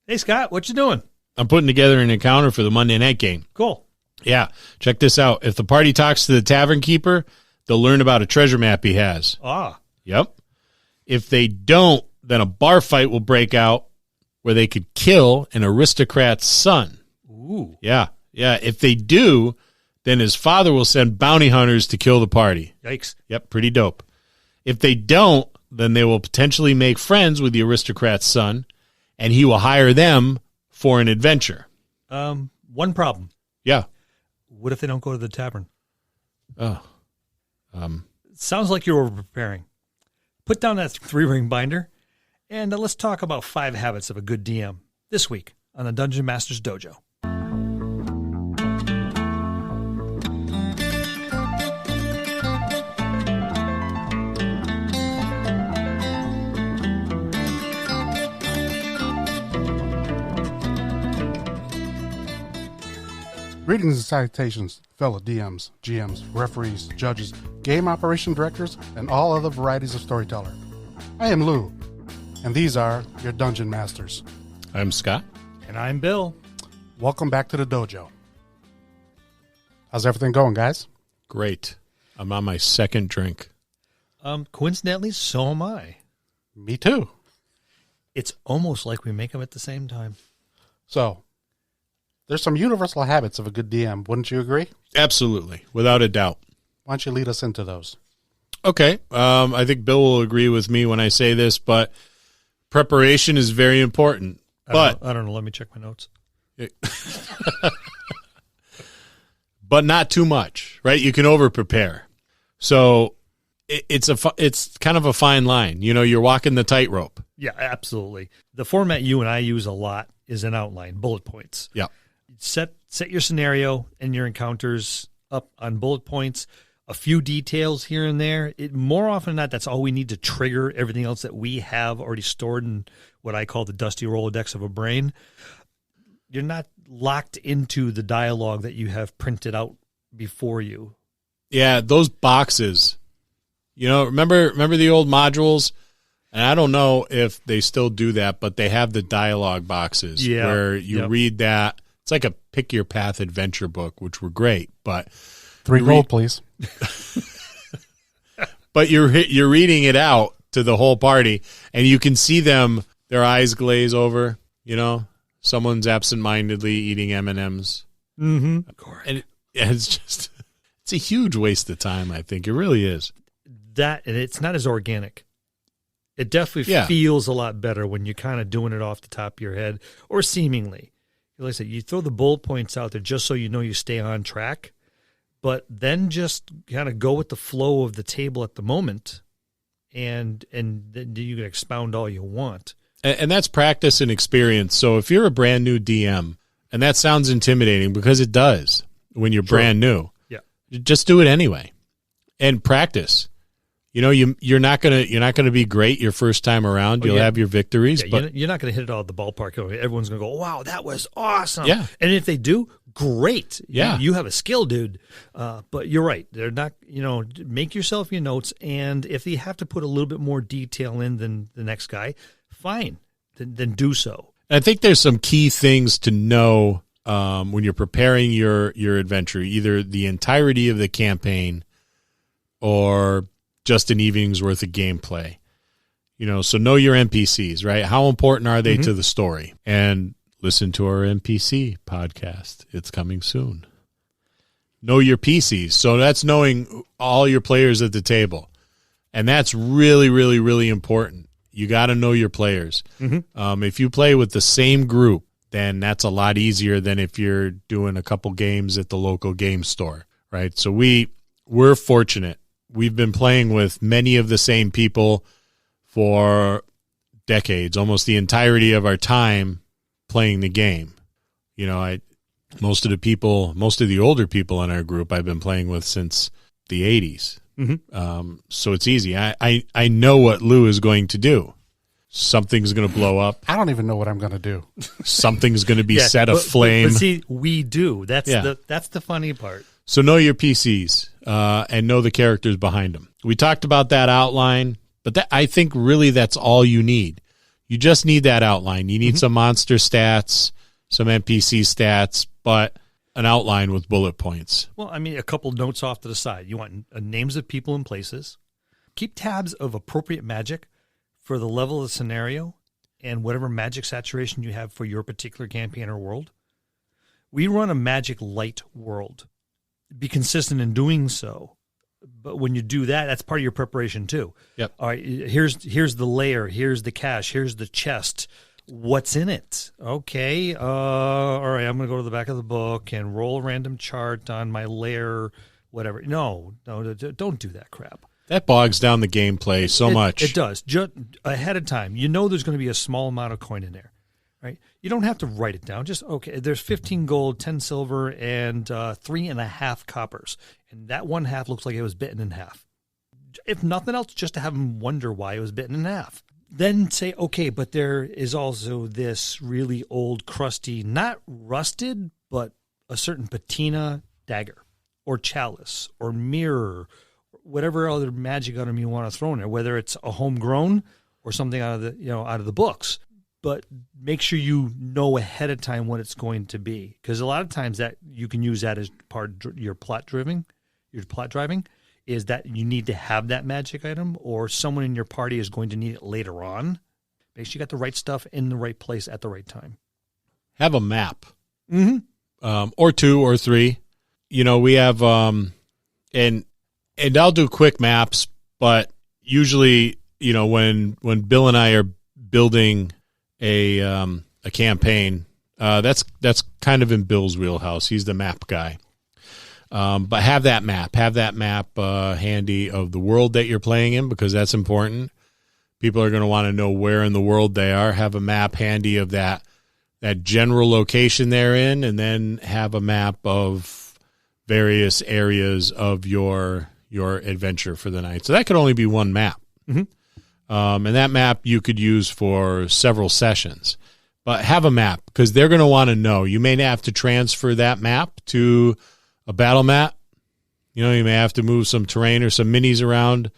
Hey, Scott, what you doing? I'm putting together an encounter for the Monday night game. Cool. Yeah, check this out. If the party talks to the tavern keeper, they'll learn about a treasure map he has. Ah. Yep. If they don't, then a bar fight will break out where they could kill an aristocrat's son. Ooh. Yeah. If they do, then his father will send bounty hunters to kill the party. Yikes. Yep, pretty dope. If they don't, then they will potentially make friends with the aristocrat's son, and he will hire them for an adventure. One problem. Yeah. What if they don't go to the tavern? Oh. Sounds like you were preparing. Put down that 3-ring binder, and let's talk about 5 habits of a good DM this week on the Dungeon Master's Dojo. Greetings and salutations, fellow DMs, GMs, referees, judges, game operation directors, and all other varieties of storyteller. I am Lou, and these are your Dungeon Masters. I'm Scott. And I'm Bill. Welcome back to the dojo. How's everything going, guys? Great. I'm on my second drink. Coincidentally, so am I. Me too. It's almost like we make them at the same time. So, there's some universal habits of a good DM, wouldn't you agree? Absolutely, without a doubt. Why don't you lead us into those? Okay. I think Bill will agree with me when I say this, but preparation is very important. I don't know. Let me check my notes. But not too much, right? You can over-prepare. So it's kind of a fine line. You know, you're walking the tightrope. Yeah, absolutely. The format you and I use a lot is an outline, bullet points. Yeah. Set your scenario and your encounters up on bullet points, a few details here and there. More often than not, that's all we need to trigger everything else that we have already stored in what I call the dusty Rolodex of a brain. You're not locked into the dialogue that you have printed out before you. Yeah, those boxes. You know, remember the old modules? And I don't know if they still do that, but they have the dialogue boxes where you read that. It's like a pick your path adventure book, which were great, but 3 gold, please. But you're reading it out to the whole party, and you can see them, their eyes glaze over. You know, someone's absentmindedly eating M&Ms. Mm-hmm. And it's a huge waste of time. I think it really is. That, and it's not as organic. It definitely feels a lot better when you're kind of doing it off the top of your head, or seemingly. Like I said, you throw the bullet points out there just so you know you stay on track, but then just kind of go with the flow of the table at the moment, and then you can expound all you want. And that's practice and experience. So if you're a brand new DM, and that sounds intimidating because it does when you're brand new, just do it anyway and practice. You know, you're not gonna be great your first time around. You'll have your victories, but you're not gonna hit it out of the ballpark. Everyone's gonna go, "Wow, that was awesome!" Yeah, and if they do, great. Yeah, you have a skill, dude. But you're right; they're not. You know, make yourself your notes, and if you have to put a little bit more detail in than the next guy, fine, then do so. I think there's some key things to know when you're preparing your adventure, either the entirety of the campaign or just an evening's worth of gameplay. You know, so know your NPCs, right? How important are they to the story? And listen to our NPC podcast. It's coming soon. Know your PCs. So that's knowing all your players at the table. And that's really, really, really important. You got to know your players. If you play with the same group, then that's a lot easier than if you're doing a couple games at the local game store, right? So we're fortunate. We've been playing with many of the same people for decades, almost the entirety of our time playing the game. You know, most of the older people in our group I've been playing with since the 80s. So it's easy. I know what Lou is going to do. Something's going to blow up. I don't even know what I'm going to do. Something's going to be set aflame. But see, we do. That's the funny part. So know your PCs and know the characters behind them. We talked about that outline, but I think really that's all you need. You just need that outline. You need some monster stats, some NPC stats, but an outline with bullet points. Well, I mean, a couple notes off to the side. You want names of people and places. Keep tabs of appropriate magic for the level of the scenario and whatever magic saturation you have for your particular campaign or world. We run a magic light world. Be consistent in doing so. But when you do that, that's part of your preparation too. Yep. All right, here's the layer, here's the cache, here's the chest. What's in it? Okay. All right, I'm going to go to the back of the book and roll a random chart on my layer, whatever. No, don't do that crap. That bogs down the gameplay so much. It does. Just ahead of time, you know there's going to be a small amount of coin in there, right? You don't have to write it down. Just, okay, there's 15 gold, 10 silver, and 3.5 coppers. And that one half looks like it was bitten in half. If nothing else, just to have them wonder why it was bitten in half. Then say, okay, but there is also this really old, crusty, not rusted, but a certain patina dagger or chalice or mirror, whatever other magic item you want to throw in there, whether it's a homegrown or something out of the books. But make sure you know ahead of time what it's going to be, because a lot of times that you can use that as part of your plot driving, is that you need to have that magic item, or someone in your party is going to need it later on. Make sure you got the right stuff in the right place at the right time. Have a map, or 2 or 3. We have, and I'll do quick maps, but usually, when Bill and I are building a campaign, that's kind of in Bill's wheelhouse. He's the map guy. But have that map handy of the world that you're playing in, because that's important. People are going to want to know where in the world they are. Have a map handy of that general location they're in, and then have a map of various areas of your adventure for the night. So that could only be one map. And that map you could use for several sessions. But have a map, because they're going to want to know. You may have to transfer that map to a battle map. You may have to move some terrain or some minis around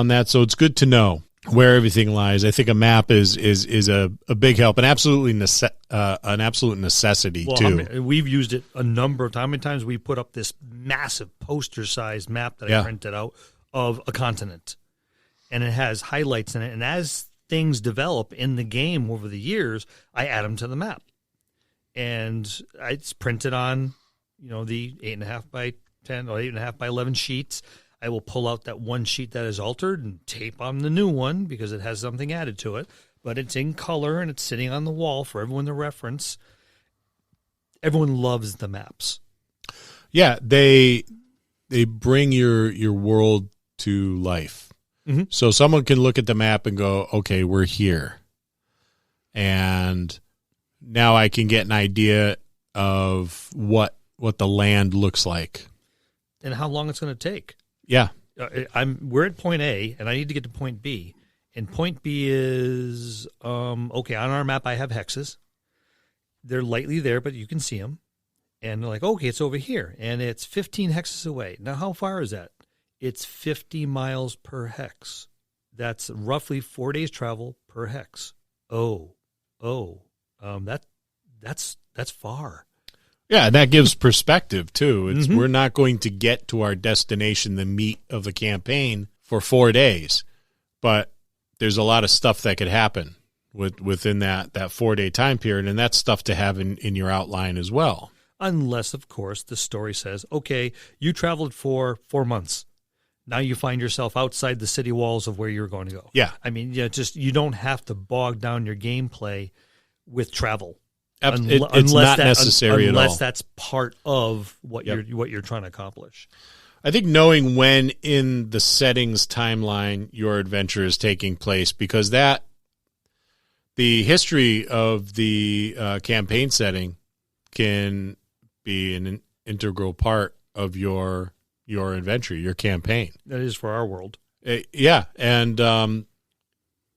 that. So it's good to know where everything lies. I think a map is a big help, an absolute necessity too. We've used it a number of times. How many times we put up this massive poster-sized map that I printed out of a continent, and it has highlights in it. And as things develop in the game over the years, I add them to the map, and it's printed on the 8.5 by 10 or 8.5 by 11 sheets. I will pull out that one sheet that is altered and tape on the new one because it has something added to it, but it's in color and it's sitting on the wall for everyone to reference. Everyone loves the maps. Yeah, they bring your world to life. So someone can look at the map and go, okay, we're here. And now I can get an idea of what the land looks like. And how long it's going to take. Yeah. We're at point A, and I need to get to point B. And point B is, okay, on our map I have hexes. They're lightly there, but you can see them. And they're like, okay, it's over here. And it's 15 hexes away. Now, how far is that? It's 50 miles per hex. That's roughly 4 days travel per hex. That's far. Yeah, that gives perspective too. It's we're not going to get to our destination, the meat of the campaign, for 4 days, but there's a lot of stuff that could happen within that 4 day time period, and that's stuff to have in your outline as well. Unless, of course, the story says, okay, you traveled for 4 months. Now you find yourself outside the city walls of where you're going to go. Yeah. I mean, you don't have to bog down your gameplay with travel. It's not necessary at all. Unless that's part of what you're trying to accomplish. I think knowing when in the settings timeline your adventure is taking place, because the history of the campaign setting can be an integral part of your adventure, your campaign. That is for our world. Yeah, and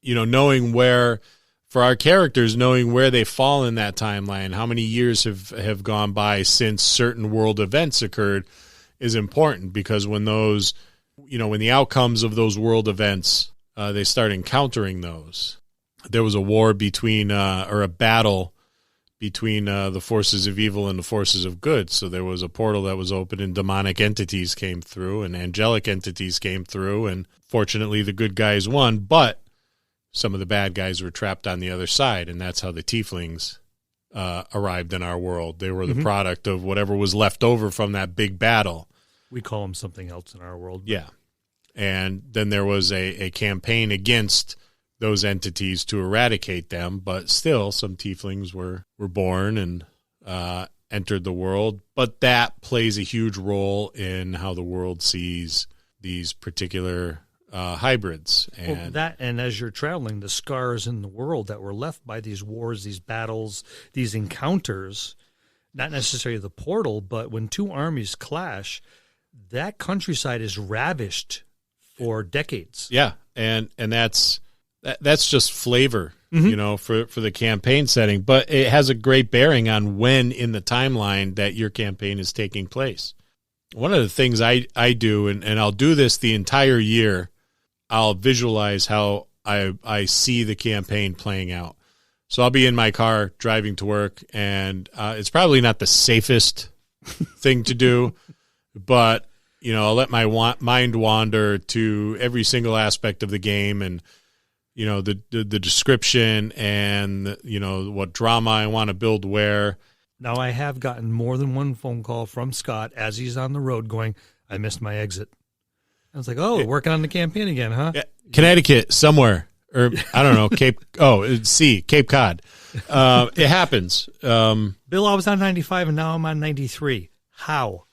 knowing where. For our characters, knowing where they fall in that timeline, how many years have gone by since certain world events occurred, is important, because when when the outcomes of those world events, they start encountering those, there was a war between or a battle between the forces of evil and the forces of good. So there was a portal that was open and demonic entities came through and angelic entities came through. And fortunately, the good guys won, but some of the bad guys were trapped on the other side. And that's how the tieflings arrived in our world. They were the product of whatever was left over from that big battle. We call them something else in our world. Yeah. And then there was a campaign against those entities to eradicate them, but still some tieflings were born and entered the world. But that plays a huge role in how the world sees these particular hybrids. And and as you're traveling, the scars in the world that were left by these wars, these battles, these encounters, not necessarily the portal, but when two armies clash, that countryside is ravished for decades. Yeah, and that's just flavor, for the campaign setting. But it has a great bearing on when in the timeline that your campaign is taking place. One of the things I do, and I'll do this the entire year, I'll visualize how I see the campaign playing out. So I'll be in my car driving to work, and it's probably not the safest thing to do, but I'll let my mind wander to every single aspect of the game and, the description and, what drama I want to build where. Now, I have gotten more than one phone call from Scott as he's on the road going, I missed my exit. I was like, we're working on the campaign again, huh? Yeah, Connecticut, somewhere. Or, I don't know, Cape Cod. It happens. Bill, I was on 95 and now I'm on 93. How?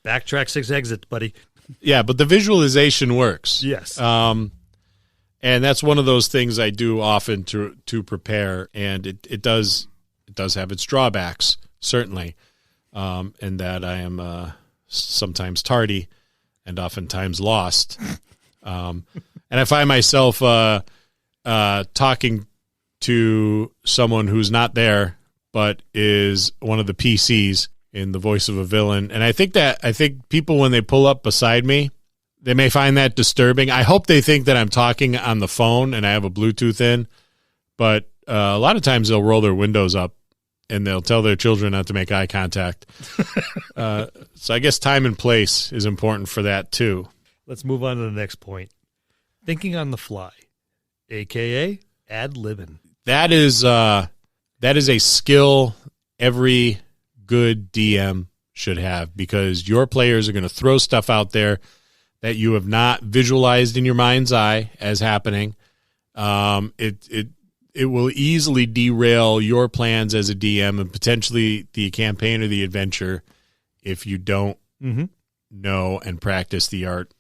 Backtrack 6 exits, buddy. Yeah, but the visualization works. Yes. And that's one of those things I do often to prepare, and it does have its drawbacks, certainly, in that I am sometimes tardy and oftentimes lost. And I find myself talking to someone who's not there but is one of the PCs in the voice of a villain. And I think people, when they pull up beside me, they may find that disturbing. I hope they think that I'm talking on the phone and I have a Bluetooth in, but a lot of times they'll roll their windows up and they'll tell their children not to make eye contact. So I guess time and place is important for that too. Let's move on to the next point. Thinking on the fly, a.k.a. ad-libbing. That is a skill every good DM should have, because your players are going to throw stuff out there that you have not visualized in your mind's eye as happening. It will easily derail your plans as a DM and potentially the campaign or the adventure if you don't know and practice the art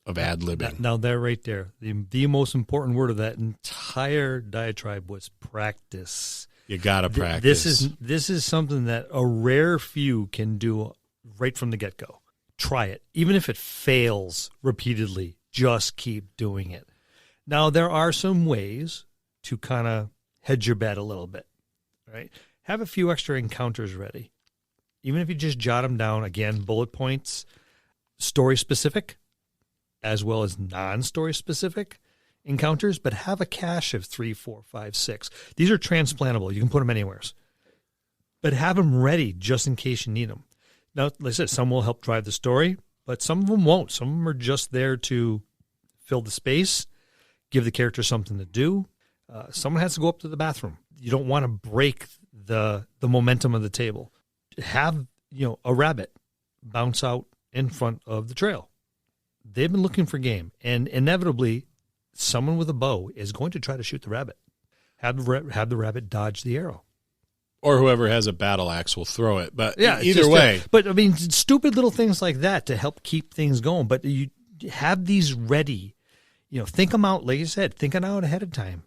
of ad-libbing. Now, that right there, the most important word of that entire diatribe was practice. You got to practice. This is something that a rare few can do right from the get-go. Try it. Even if it fails repeatedly, just keep doing it. Now, there are some ways to kind of hedge your bet a little bit, right? Have a few extra encounters ready. Even if you just jot them down, again, bullet points, story-specific, as well as non-story specific encounters, but have a cache of 3, 4, 5, 6. These are transplantable. You can put them anywhere. But have them ready just in case you need them. Now, like I said, some will help drive the story, but some of them won't. Some of them are just there to fill the space, give the character something to do. Someone has to go up to the bathroom. You don't want to break the momentum of the table. Have, a rabbit bounce out in front of the trail. They've been looking for game, and inevitably, someone with a bow is going to try to shoot the rabbit. Have the rabbit dodge the arrow. Or whoever has a battle axe will throw it. But yeah, either way. But, I mean, stupid little things like that to help keep things going. But you have these ready. Think them out, like you said, think them out ahead of time.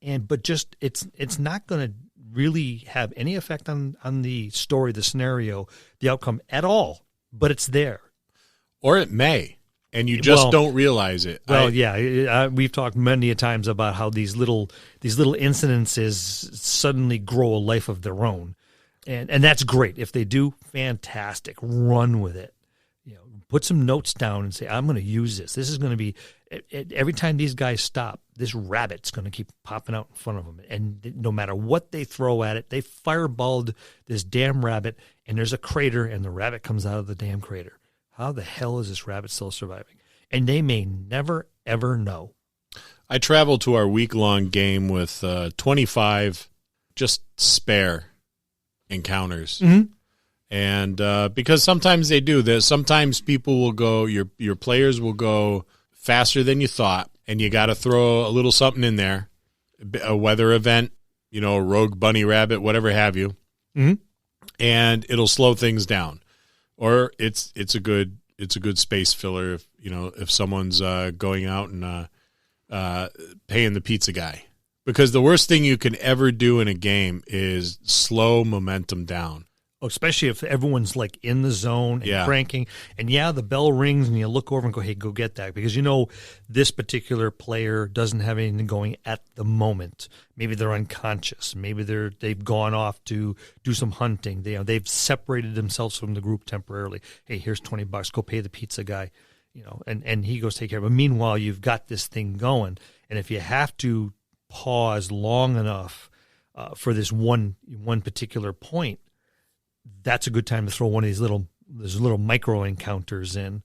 But just it's not going to really have any effect on the story, the scenario, the outcome at all. But it's there. Or it may. And you just don't realize it. Well, we've talked many a times about how these little incidences suddenly grow a life of their own, and that's great. If they do, fantastic. Run with it. put some notes down and say, I'm going to use this. This is going to be, every time these guys stop, this rabbit's going to keep popping out in front of them. And no matter what they throw at it, they fireballed this damn rabbit, and there's a crater, and the rabbit comes out of the damn crater. How the hell is this rabbit still surviving? And they may never, ever know. I traveled to our week-long game with 25 just spare encounters. Mm-hmm. And because sometimes they do this, sometimes people will go, your players will go faster than you thought, and you got to throw a little something in there, a weather event, a rogue bunny rabbit, whatever have you, and it'll slow things down. Or it's a good space filler if someone's going out and paying the pizza guy. Because the worst thing you can ever do in a game is slow momentum down. Especially if everyone's like in the zone and cranking. And the bell rings and you look over and go, hey, go get that. Because this particular player doesn't have anything going at the moment. Maybe they're unconscious. Maybe they've gone off to do some hunting. They've separated themselves from the group temporarily. Hey, here's $20. Go pay the pizza guy. And he goes take care of it. But meanwhile, you've got this thing going. And if you have to pause long enough for this one particular point, that's a good time to throw one of these little micro encounters in,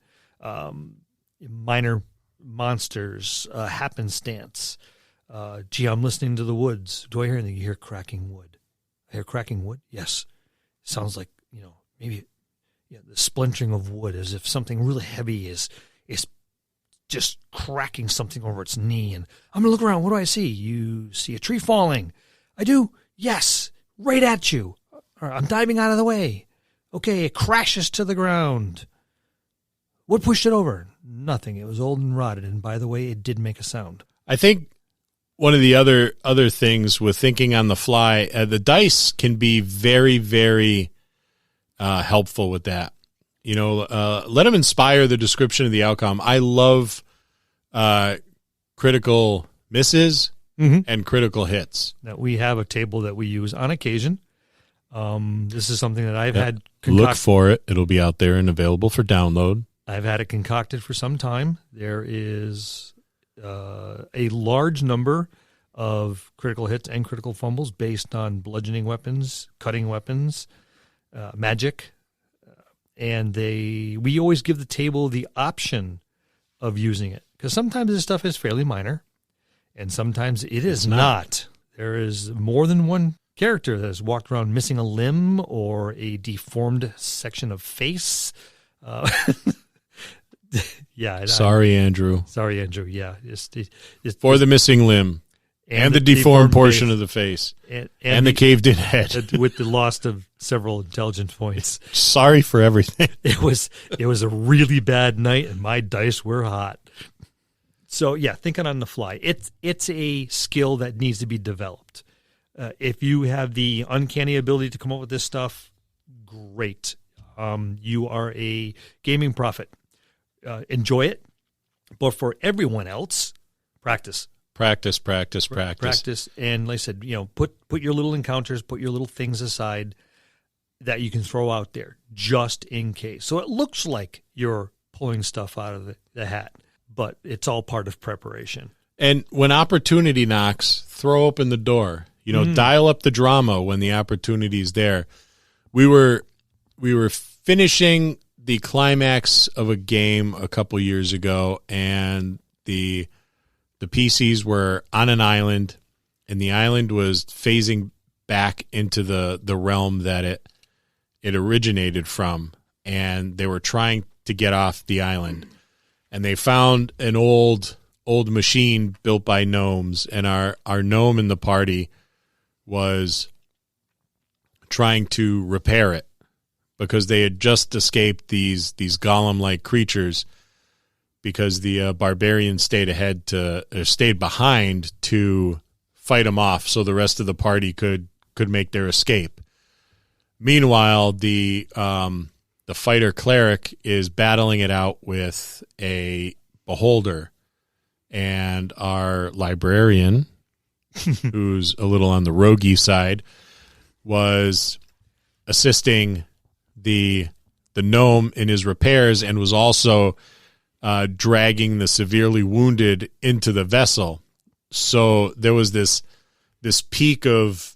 minor monsters, happenstance. Gee, I'm listening to the woods. Do I hear anything? You hear cracking wood. I hear cracking wood? Yes. Sounds like, maybe the splintering of wood, as if something really heavy is just cracking something over its knee. And I'm going to look around. What do I see? You see a tree falling. I do? Yes. Right at you. I'm diving out of the way. Okay, it crashes to the ground. What pushed it over? Nothing. It was old and rotted, and by the way, it did make a sound. I think one of the other things with thinking on the fly, the dice can be very, very helpful with that. Let them inspire the description of the outcome. I love critical misses and critical hits. Now, we have a table that we use on occasion. This is something that I've had concocted. Look for it. It'll be out there and available for download. I've had it concocted for some time. There is a large number of critical hits and critical fumbles based on bludgeoning weapons, cutting weapons, magic. And we always give the table the option of using it. Because sometimes this stuff is fairly minor, and sometimes it is not. There is more than one character that has walked around missing a limb or a deformed section of face. Sorry, Andrew. Yeah. For the missing limb and the deformed portion of the face and the caved-in head. With the loss of several intelligence points. Sorry for everything. It was a really bad night, and my dice were hot. So, thinking on the fly. It's a skill that needs to be developed. If you have the uncanny ability to come up with this stuff, great. You are a gaming prophet. Enjoy it. But for everyone else, practice. Practice. And like I said, put your little encounters, put your little things aside that you can throw out there just in case. So it looks like you're pulling stuff out of the hat, but it's all part of preparation. And when opportunity knocks, throw open the door. Dial up the drama when the opportunity is there. We were finishing the climax of a game a couple years ago, and the PCs were on an island, and the island was phasing back into the realm that it originated from, and they were trying to get off the island, and they found an old machine built by gnomes, and our gnome in the party was trying to repair it because they had just escaped these golem-like creatures because the barbarians stayed behind to fight them off so the rest of the party could make their escape. Meanwhile, the fighter cleric is battling it out with a beholder, and our librarian, who's a little on the roguey side, was assisting the gnome in his repairs and was also dragging the severely wounded into the vessel. So there was this peak of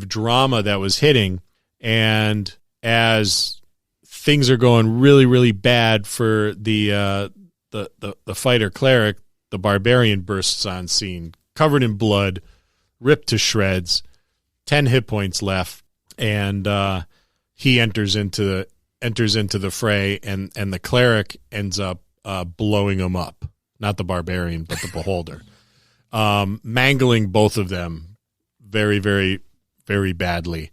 drama that was hitting, and as things are going really, really bad for the fighter cleric, the barbarian bursts on scene, covered in blood, ripped to shreds, 10 hit points left, and he enters into the fray, and the cleric ends up blowing him up. Not the barbarian, but the beholder. Mangling both of them very, very, very badly.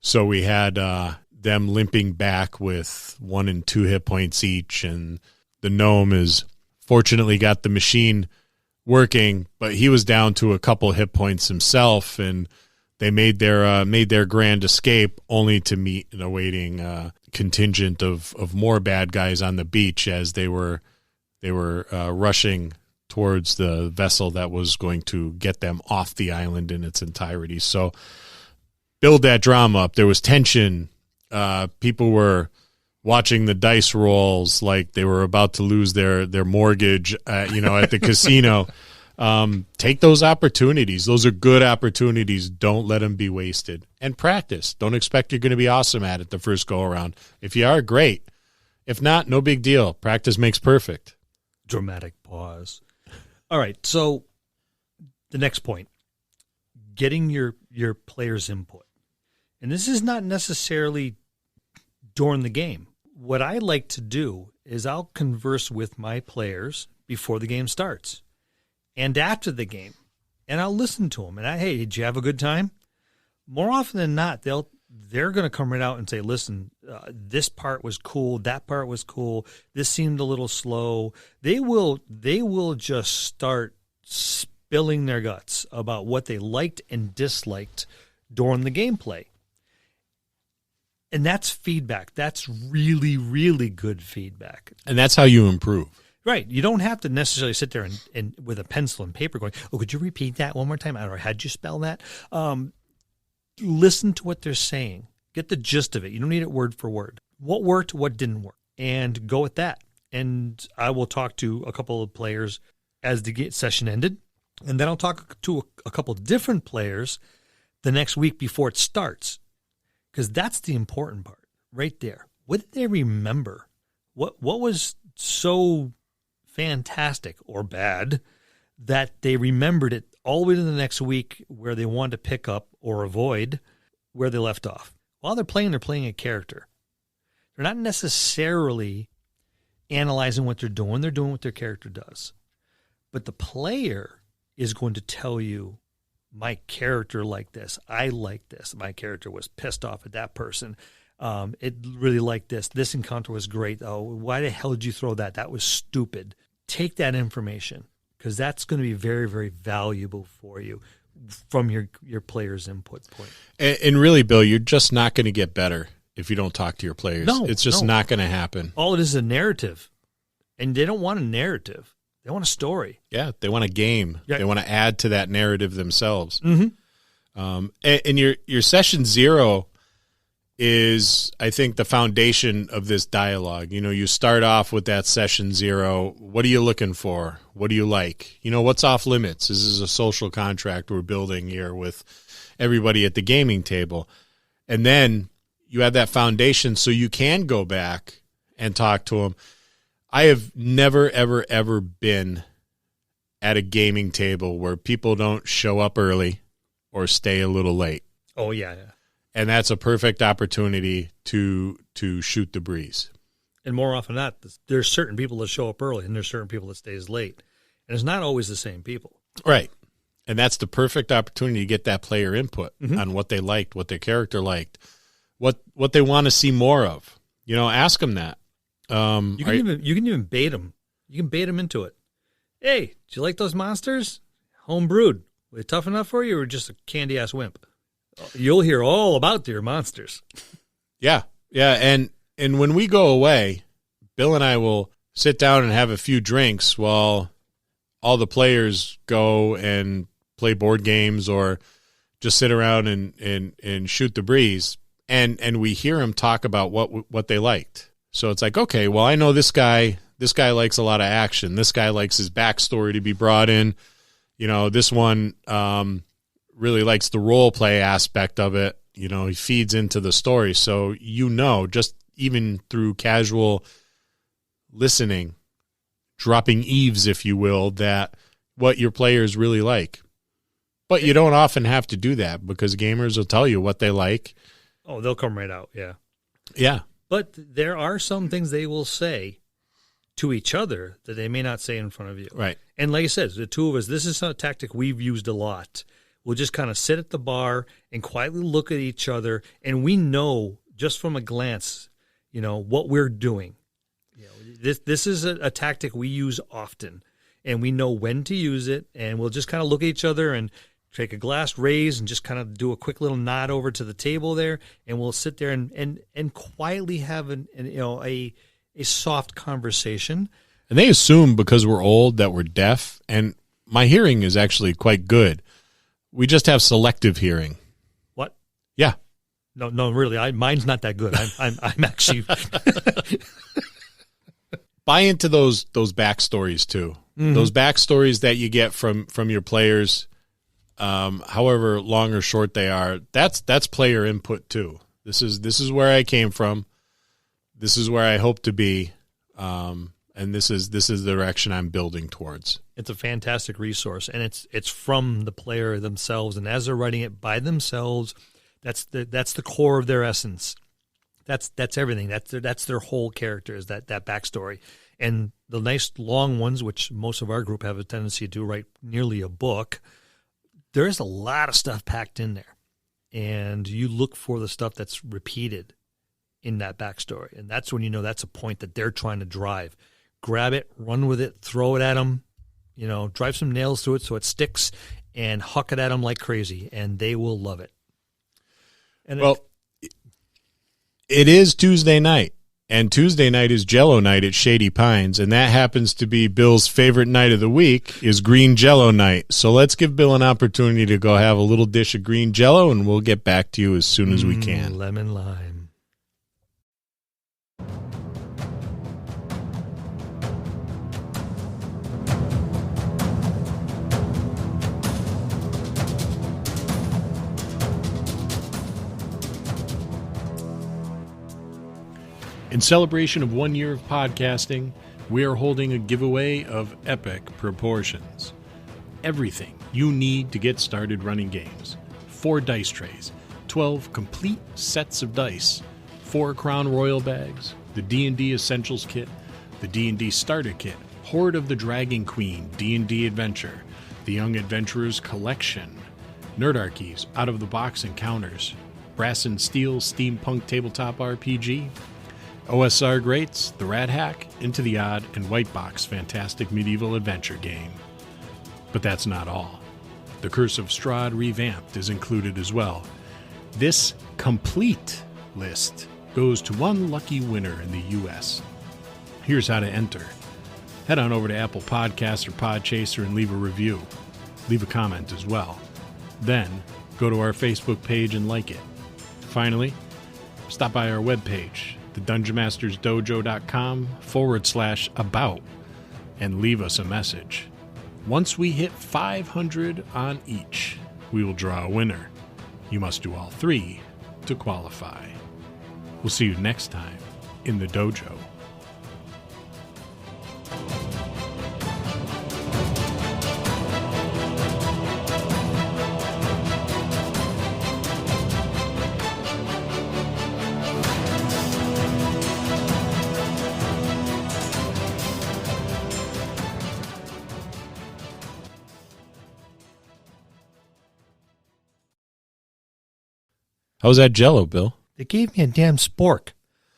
So we had them limping back with 1 and 2 hit points each, and the gnome is fortunately got the machine working, but he was down to a couple hit points himself, and they made their grand escape, only to meet an awaiting contingent of more bad guys on the beach as they were rushing towards the vessel that was going to get them off the island in its entirety. So build that drama up. There was tension. People were watching the dice rolls like they were about to lose their mortgage, at the casino. Take those opportunities. Those are good opportunities. Don't let them be wasted. And practice. Don't expect you're going to be awesome at it the first go around. If you are, great. If not, no big deal. Practice makes perfect. Dramatic pause. All right, so the next point, getting your players' input. And this is not necessarily during the game. What I like to do is I'll converse with my players before the game starts and after the game, and I'll listen to them. And hey, did you have a good time? More often than not, they're going to come right out and say, listen, this part was cool, that part was cool, this seemed a little slow. They will just start spilling their guts about what they liked and disliked during the gameplay. And that's feedback. That's really, really good feedback. And that's how you improve. Right. You don't have to necessarily sit there and with a pencil and paper going, oh, could you repeat that one more time? Or how'd you spell that? Listen to what they're saying. Get the gist of it. You don't need it word for word. What worked, what didn't work, and go with that. And I will talk to a couple of players as the session ended, and then I'll talk to a couple of different players the next week before it starts, because that's the important part right there. What did they remember? What was so fantastic or bad that they remembered it all the way to the next week where they wanted to pick up or avoid where they left off? While they're playing a character. They're not necessarily analyzing what they're doing. They're doing what their character does. But the player is going to tell you, my character liked this. I liked this. My character was pissed off at that person. It really liked this. This encounter was great. Oh, why the hell did you throw that? That was stupid. Take that information, because that's going to be very, very valuable for you from your player's input point. And really, Bill, you're just not going to get better if you don't talk to your players. No, it's just not going to happen. All it is a narrative, and they don't want a narrative. They want a story. Yeah, they want a game. Yeah. They want to add to that narrative themselves. Mm-hmm. And your session 0 is, I think, the foundation of this dialogue. You start off with that session 0. What are you looking for? What do you like? What's off limits? This is a social contract we're building here with everybody at the gaming table. And then you have that foundation so you can go back and talk to them. I have never, ever, ever been at a gaming table where people don't show up early or stay a little late. Oh, yeah. And that's a perfect opportunity to shoot the breeze. And more often than not, there's certain people that show up early and there's certain people that stays late. And it's not always the same people. Right. And that's the perfect opportunity to get that player input on what they liked, what their character liked, what they want to see more of. Ask them that. You can even bait them. You can bait them into it. Hey, do you like those monsters? Home brewed. Were they tough enough for you, or just a candy ass wimp? You'll hear all about your monsters. Yeah. And when we go away, Bill and I will sit down and have a few drinks while all the players go and play board games or just sit around and shoot the breeze. and we hear them talk about what they liked. So it's like, okay, well, I know this guy likes a lot of action. This guy likes his backstory to be brought in. This one really likes the role play aspect of it. He feeds into the story. So, just even through casual listening, dropping eaves, if you will, that what your players really like. But you don't often have to do that because gamers will tell you what they like. Oh, they'll come right out. Yeah. Yeah. But there are some things they will say to each other that they may not say in front of you. Right. And like I said, the two of us, this is a tactic we've used a lot. We'll just kind of sit at the bar and quietly look at each other, and we know just from a glance, what we're doing. This is a tactic we use often, and we know when to use it, and we'll just kind of look at each other and take a glass raise and just kind of do a quick little nod over to the table there, and we'll sit there and quietly have a soft conversation. And they assume because we're old that we're deaf, and my hearing is actually quite good. We just have selective hearing. What? Yeah. No, really. Mine's not that good. I'm actually buy into those backstories too. Mm-hmm. Those backstories that you get from your players, however long or short they are. That's player input too. This is where I came from. This is where I hope to be. And this is the direction I'm building towards. It's a fantastic resource, and it's from the player themselves. And as they're writing it by themselves, that's the core of their essence. That's everything. That's their whole character, is that backstory. And the nice long ones, which most of our group have a tendency to write nearly a book, there's a lot of stuff packed in there, and you look for the stuff that's repeated in that backstory, and that's when you know that's a point that they're trying to drive. Grab it, run with it, throw it at them, drive some nails through it so it sticks, and huck it at them like crazy, and they will love it. And it is Tuesday night, and Tuesday night is Jello night at Shady Pines, and that happens to be Bill's favorite night of the week is Green Jello night. So let's give Bill an opportunity to go have a little dish of green Jello, and we'll get back to you as soon as we can. Lemon lime. In celebration of 1 year of podcasting, we are holding a giveaway of epic proportions. Everything you need to get started running games. 4 dice trays, 12 complete sets of dice, 4 Crown Royal bags, the D&D Essentials Kit, the D&D Starter Kit, Horde of the Dragon Queen D&D Adventure, the Young Adventurers Collection, Nerdarchy's Out-of-the-Box Encounters, Brass and Steel Steampunk Tabletop RPG, OSR Greats, The Rat Hack, Into the Odd, and White Box Fantastic Medieval Adventure Game. But that's not all. The Curse of Strahd Revamped is included as well. This complete list goes to one lucky winner in the U.S. Here's how to enter. Head on over to Apple Podcasts or Podchaser and leave a review. Leave a comment as well. Then, go to our Facebook page and like it. Finally, stop by our webpage, thedungeonmastersdojo.com/about, and leave us a message. Once we hit 500 on each, we will draw a winner. You must do all 3 to qualify. We'll see you next time in the dojo. How's that Jello, Bill? They gave me a damn spork.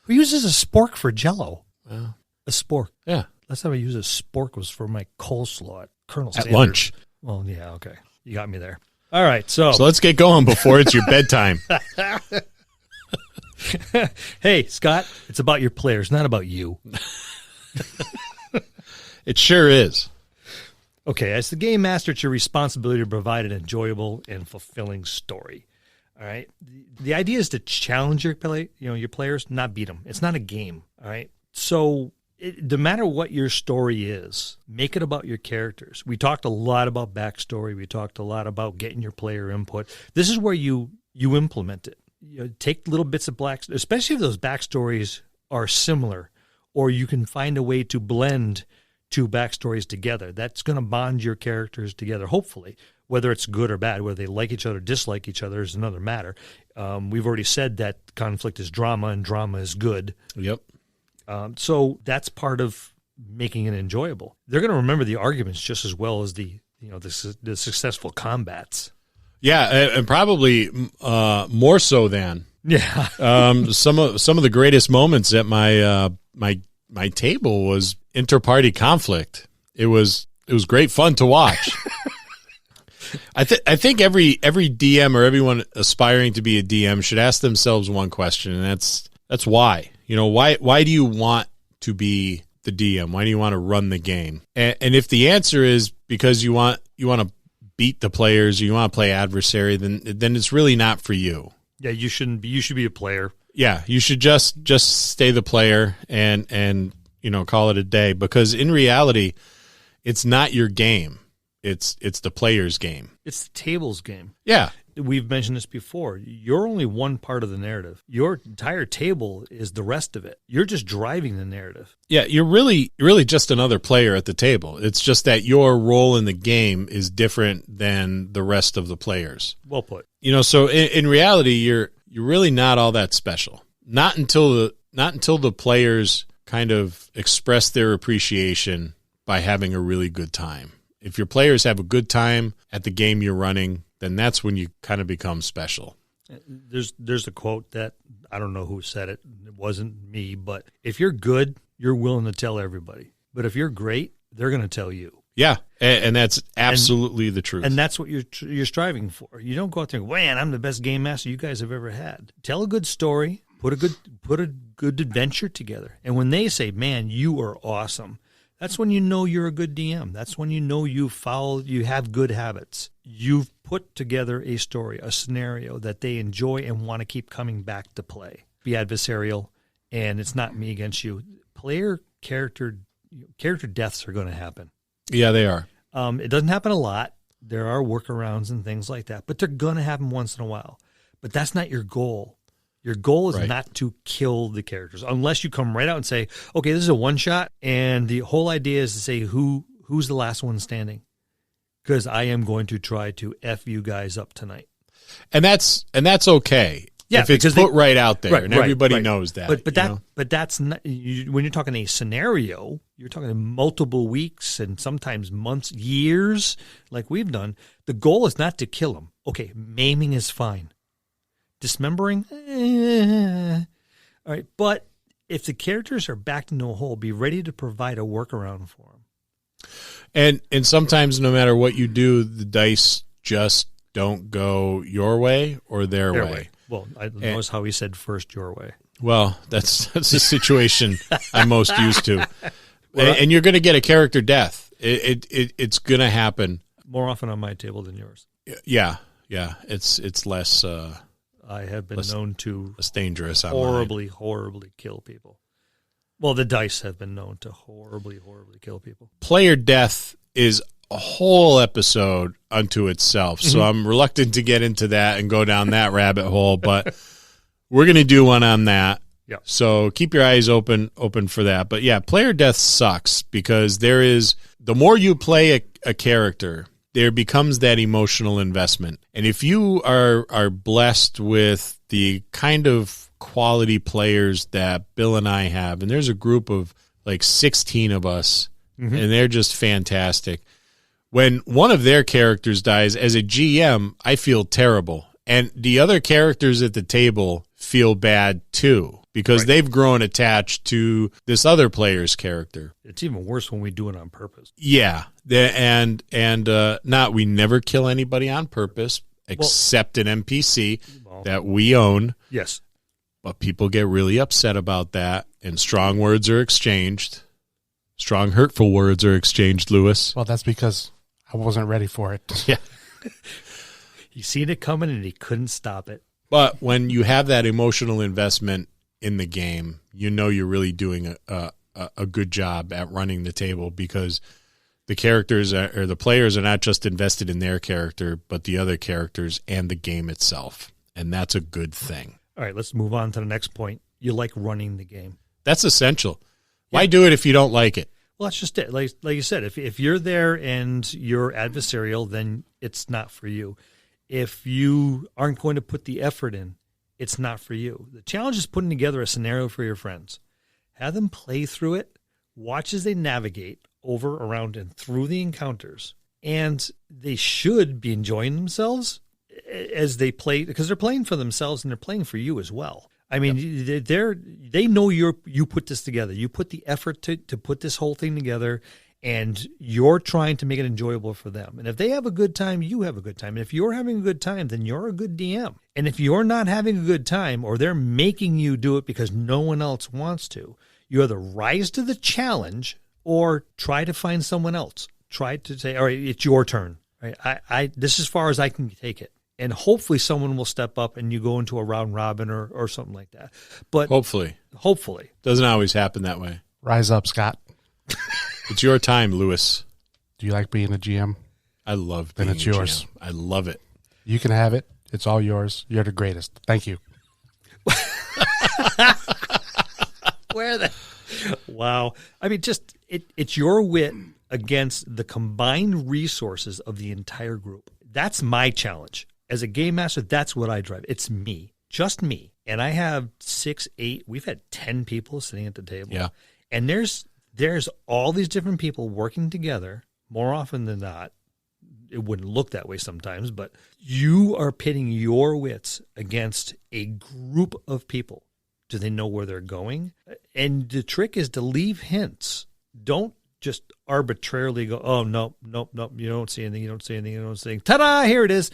Who uses a spork for Jello? Well, a spork. Yeah. Last time I used a spork was for my coleslaw at Colonel At Sanders. lunch. Well, yeah, okay. You got me there. All right, so let's get going before it's your bedtime. Hey, Scott, it's about your players, not about you. It sure is. Okay, as the game master, it's your responsibility to provide an enjoyable and fulfilling story. All right. The idea is to challenge your players, not beat them. It's not a game. All right. So no matter what your story is, make it about your characters. We talked a lot about backstory. We talked a lot about getting your player input. This is where you implement it. Take little bits of especially if those backstories are similar, or you can find a way to blend two backstories together. That's going to bond your characters together, hopefully. Whether it's good or bad, whether they like each other, dislike each other is another matter. We've already said that conflict is drama and drama is good. Yep. So that's part of making it enjoyable. They're going to remember the arguments just as well as the successful combats. Yeah, and probably more so than. Yeah. Some of the greatest moments at my table was inter-party conflict. It was great fun to watch. I think every DM or everyone aspiring to be a DM should ask themselves one question, and that's why. Why do you want to be the DM? Why do you want to run the game? And if the answer is because you want to beat the players, or you want to play adversary, then it's really not for you. Yeah, you shouldn't be. You should be a player. Yeah, you should just stay the player and call it a day, because in reality, it's not your game. It's the player's game. It's the table's game. Yeah. We've mentioned this before. You're only one part of the narrative. Your entire table is the rest of it. You're just driving the narrative. Yeah, you're really just another player at the table. It's just that your role in the game is different than the rest of the players. Well put. So in reality, you're really not all that special. Not until the players kind of express their appreciation by having a really good time. If your players have a good time at the game you're running, then that's when you kind of become special. There's a quote that I don't know who said it. It wasn't me, but if you're good, you're willing to tell everybody. But if you're great, they're going to tell you. Yeah, and that's absolutely the truth. And that's what you're striving for. You don't go out there and go, man, I'm the best game master you guys have ever had. Tell a good story, put a good adventure together. And when they say, man, you are awesome, that's when you know you're a good DM. That's when you know you have good habits. You've put together a story, a scenario that they enjoy and want to keep coming back to play. Be adversarial, and it's not me against you. Player character deaths are going to happen. Yeah, they are. It doesn't happen a lot. There are workarounds and things like that, but they're going to happen once in a while. But that's not your goal. Your goal is not to kill the characters, unless you come right out and say, okay, this is a one-shot, and the whole idea is to say who's the last one standing, because I am going to try to F you guys up tonight. And that's okay. Yeah, if it's put right out there, and everybody knows that. But that's not, when you're talking a scenario, you're talking multiple weeks and sometimes months, years, like we've done. The goal is not to kill them. Okay, maiming is fine. Dismembering, all right. But if the characters are backed into a hole, be ready to provide a workaround for them. And sometimes, no matter what you do, the dice just don't go your way or their way. Well, I notice how he said first your way. Well, that's the situation I'm most used to. And you're going to get a character death. It's going to happen more often on my table than yours. Yeah. It's less. I have been known to less dangerous. Horribly kill people. Well, the dice have been known to horribly kill people. Player death is a whole episode unto itself, so I'm reluctant to get into that and go down that rabbit hole, but we're going to do one on that. Yeah. So keep your eyes open for that. But yeah, player death sucks because the more you play a character, there becomes that emotional investment. And if you are blessed with the kind of quality players that Bill and I have, and there's a group of like 16 of us, and they're just fantastic. When one of their characters dies, as a GM, I feel terrible. And the other characters at the table feel bad too, because they've grown attached to this other player's character. It's even worse when we do it on purpose. Yeah. And we never kill anybody on purpose except an NPC that we own. Yes. But people get really upset about that, and strong words are exchanged. Strong, hurtful words are exchanged, Lewis. Well, that's because I wasn't ready for it. Yeah. He seen it coming and he couldn't stop it. But when you have that emotional investment in the game, you know you're really doing a good job at running the table, because the characters or the players are not just invested in their character, but the other characters and the game itself. And that's a good thing. All right, let's move on to the next point. You like running the game. That's essential. Yeah. Why do it if you don't like it? Well, that's just it. Like you said, if you're there and you're adversarial, then it's not for you. If you aren't going to put the effort in, it's not for you. The challenge is putting together a scenario for your friends. Have them play through it, watch as they navigate over, around, and through the encounters. And they should be enjoying themselves as they play, because they're playing for themselves and they're playing for you as well. I mean, they know you put this together. You put the effort to put this whole thing together, and you're trying to make it enjoyable for them. And if they have a good time, you have a good time. And if you're having a good time, then you're a good DM. And if you're not having a good time, or they're making you do it because no one else wants to, you either rise to the challenge or try to find someone else. Try to say, all right, it's your turn. Right? This is as far as I can take it. And hopefully someone will step up and you go into a round robin or something like that. But hopefully. Doesn't always happen that way. Rise up, Scott. It's your time, Lewis. Do you like being a GM? I love being then it's yours. GM. I love it. You can have it. It's all yours. You're the greatest. Thank you. Wow. I mean, just it's your wit against the combined resources of the entire group. That's my challenge. As a game master, that's what I drive. It's me, just me. And I have 6, 8, we've had 10 people sitting at the table. Yeah. And there's all these different people working together. More often than not, it wouldn't look that way sometimes, but you are pitting your wits against a group of people. Do they know where they're going? And the trick is to leave hints. Don't just arbitrarily go, oh, nope, you don't see anything, ta-da, here it is.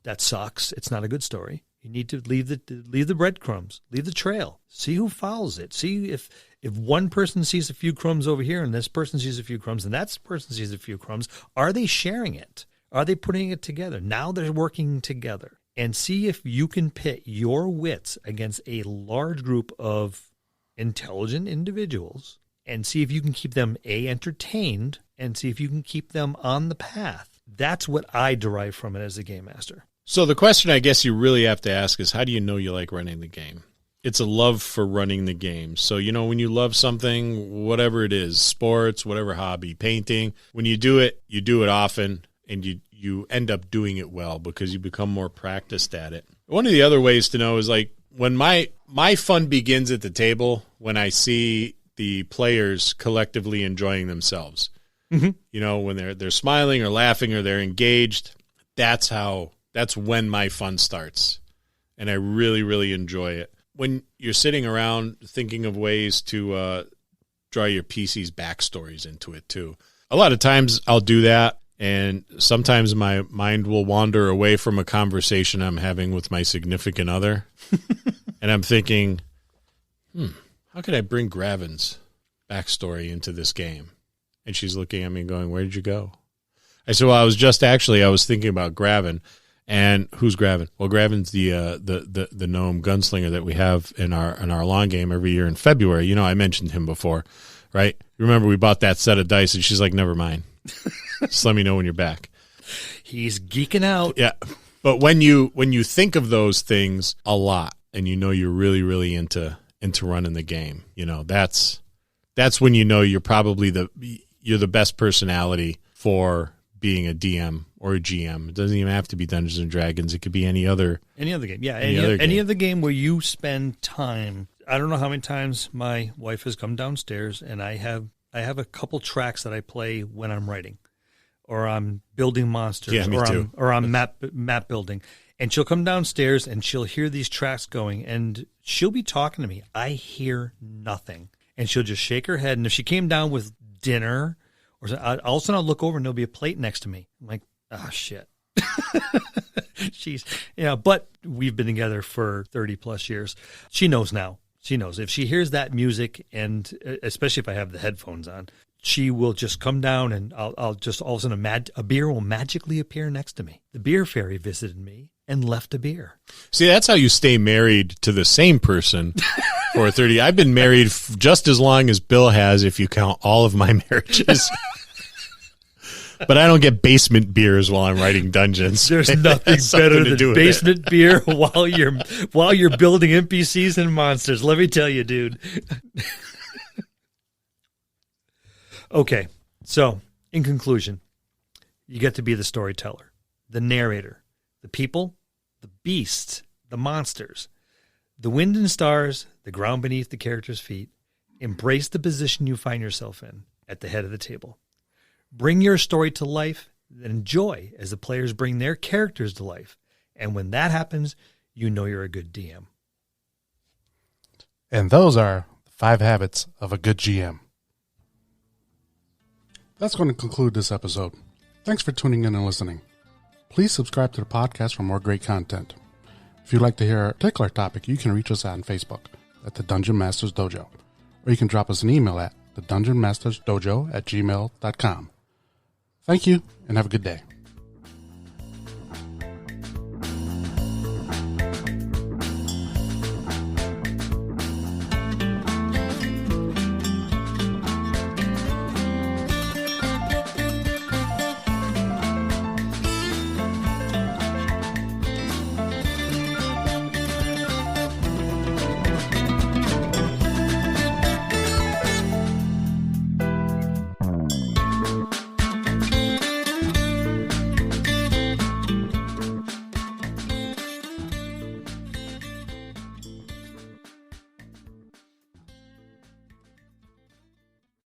That sucks. It's not a good story. You need to leave the breadcrumbs, leave the trail, see who follows it. See if one person sees a few crumbs over here and this person sees a few crumbs and that person sees a few crumbs, are they sharing it? Are they putting it together? Now they're working together. And see if you can pit your wits against a large group of intelligent individuals and see if you can keep them, entertained, and see if you can keep them on the path. That's what I derive from it as a game master. So the question I guess you really have to ask is, how do you know you like running the game? It's a love for running the game. So, when you love something, whatever it is, sports, whatever hobby, painting, when you do it often, and you end up doing it well because you become more practiced at it. One of the other ways to know is like when my fun begins at the table, when I see the players collectively enjoying themselves. Mm-hmm. When they're smiling or laughing or they're engaged, that's when my fun starts. And I really, really enjoy it. When you're sitting around thinking of ways to draw your PC's backstories into it too. A lot of times I'll do that, and sometimes my mind will wander away from a conversation I'm having with my significant other. And I'm thinking, how could I bring Gravin's backstory into this game? And she's looking at me going, where did you go? I said, well, I was thinking about Gravin. And who's Gravin? Well, Gravin's the gnome gunslinger that we have in our lawn game every year in February. I mentioned him before, right? Remember we bought that set of dice, and she's like, never mind. Just let me know when you're back. He's geeking out. Yeah. But when you think of those things a lot, and you're really, really into running the game, that's when you're probably the best personality for being a DM or a GM. It doesn't even have to be Dungeons and Dragons. It could be any other game. Yeah, any other game where you spend time. I don't know how many times my wife has come downstairs, and I have a couple tracks that I play when I'm writing, or I'm building monsters, or I'm map building. And she'll come downstairs and she'll hear these tracks going, and she'll be talking to me. I hear nothing, and she'll just shake her head. And if she came down with dinner, or all of a sudden I'll look over and there'll be a plate next to me. I'm like, oh shit. But we've been together for 30 plus years. She knows now. She knows if she hears that music, and especially if I have the headphones on, she will just come down, and I'll just all of a sudden a beer will magically appear next to me. The beer fairy visited me, and left a beer. See, that's how you stay married to the same person for 30. I've been married just as long as Bill has, if you count all of my marriages. But I don't get basement beers while I'm writing dungeons. There's nothing better than basement beer while you're building NPCs and monsters. Let me tell you, dude. Okay, so in conclusion, you get to be the storyteller, the narrator, the people, the beasts, the monsters, the wind and stars, the ground beneath the character's feet. Embrace the position you find yourself in at the head of the table. Bring your story to life and enjoy as the players bring their characters to life. And when that happens, you know you're a good DM. And those are 5 habits of a good GM. That's going to conclude this episode. Thanks for tuning in and listening. Please subscribe to the podcast for more great content. If you'd like to hear a particular topic, you can reach us on Facebook at the Dungeon Masters Dojo, or you can drop us an email at thedungeonmastersdojo@gmail.com. Thank you, and have a good day.